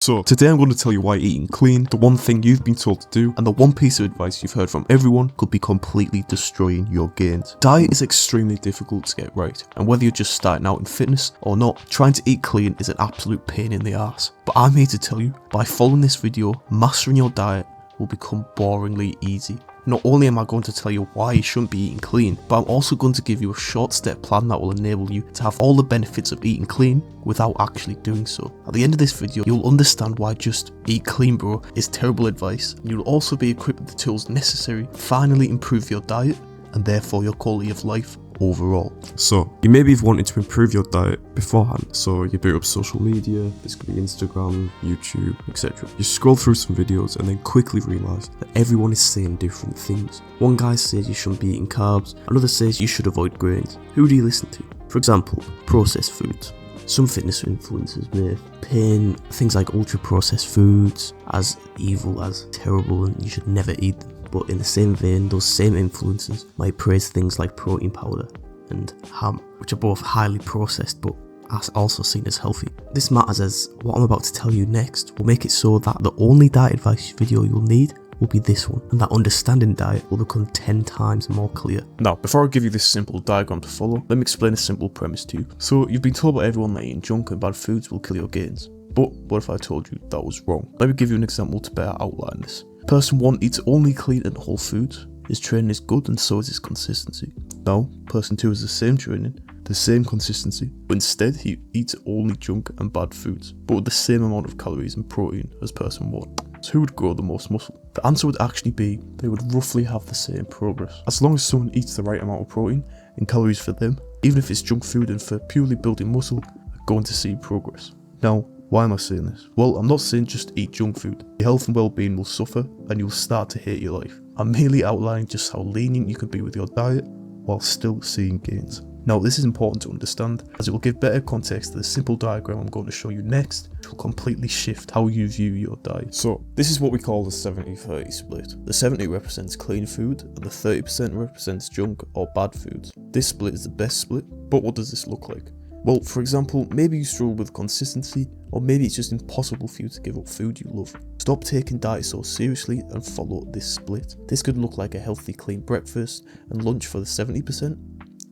So today I'm going to tell you why eating clean, the one thing you've been told to do, and the one piece of advice you've heard from everyone could be completely destroying your gains. Diet is extremely difficult to get right, and whether you're just starting out in fitness or not, trying to eat clean is an absolute pain in the ass. But I'm here to tell you, by following this video, mastering your diet will become boringly easy. Not only am I going to tell you why you shouldn't be eating clean, but I'm also going to give you a short step plan that will enable you to have all the benefits of eating clean without actually doing so. At the end of this video, you'll understand why just eat clean bro is terrible advice. You'll also be equipped with the tools necessary to finally improve your diet and therefore your quality of life overall. So you maybe have wanted to improve your diet beforehand, so you boot up social media, this could be Instagram, YouTube, etc. You scroll through some videos and then quickly realise that everyone is saying different things. One guy says you shouldn't be eating carbs, another says you should avoid grains. Who do you listen to? For example, processed foods. Some fitness influencers may paint things like ultra processed foods as evil, as terrible, and you should never eat them. But in the same vein, those same influencers might praise things like protein powder and ham, which are both highly processed but are also seen as healthy. This matters as what I'm about to tell you next will make it so that the only diet advice video you'll need will be this one, and that understanding diet will become 10 times more clear. Now, before I give you this simple diagram to follow, let me explain a simple premise to you. So, you've been told by everyone that eating junk and bad foods will kill your gains. But what if I told you that was wrong? Let me give you an example to better outline this. Person 1 eats only clean and whole foods. His training is good and so is his consistency. Now, person 2 has the same training, the same consistency, but instead he eats only junk and bad foods, but with the same amount of calories and protein as person 1. So who would grow the most muscle? The answer would actually be they would roughly have the same progress. As long as someone eats the right amount of protein and calories for them, even if it's junk food and for purely building muscle, they're going to see progress. Now, why am I saying this? Well, I'm not saying just eat junk food. Your health and well-being will suffer and you'll start to hate your life. I'm merely outlining just how lenient you can be with your diet while still seeing gains. Now, this is important to understand as it will give better context to the simple diagram I'm going to show you next, which will completely shift how you view your diet. So, this is what we call the 70-30 split. The 70 represents clean food and the 30% represents junk or bad foods. This split is the best split, but what does this look like? Well, for example, maybe you struggle with consistency, or maybe it's just impossible for you to give up food you love. Stop taking diet so seriously and follow this split. This could look like a healthy clean breakfast and lunch for the 70%,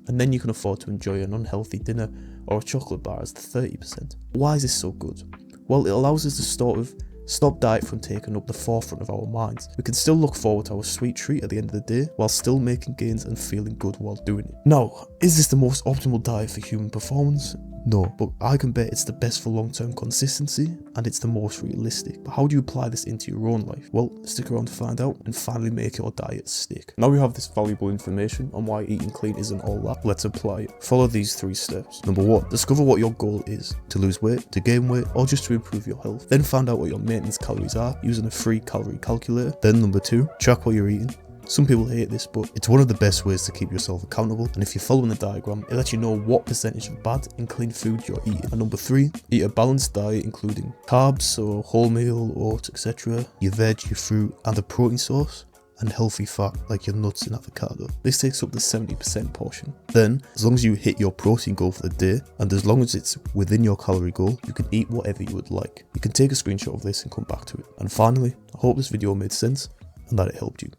and then you can afford to enjoy an unhealthy dinner or a chocolate bar as the 30%. Why is this so good? Well, it allows us to stop diet from taking up the forefront of our minds. We can still look forward to our sweet treat at the end of the day while still making gains and feeling good while doing it. Now, is this the most optimal diet for human performance? No, but I can bet it's the best for long-term consistency and it's the most realistic. But how do you apply this into your own life? Well, stick around to find out and finally make your diet stick. Now we have this valuable information on why eating clean isn't all that. Let's apply it. Follow these 3 steps. Number 1, discover what your goal is. To lose weight, to gain weight, or just to improve your health. Then find out what your maintenance calories are using a free calorie calculator. Then number 2, track what you're eating. Some people hate this, but it's one of the best ways to keep yourself accountable, and if you're following the diagram, it lets you know what percentage of bad and clean food you're eating. And number 3, eat a balanced diet including carbs, so wholemeal, oats, etc., your veg, your fruit, and a protein source, and healthy fat like your nuts and avocado. This takes up the 70% portion. Then, as long as you hit your protein goal for the day, and as long as it's within your calorie goal, you can eat whatever you would like. You can take a screenshot of this and come back to it. And finally, I hope this video made sense and that it helped you.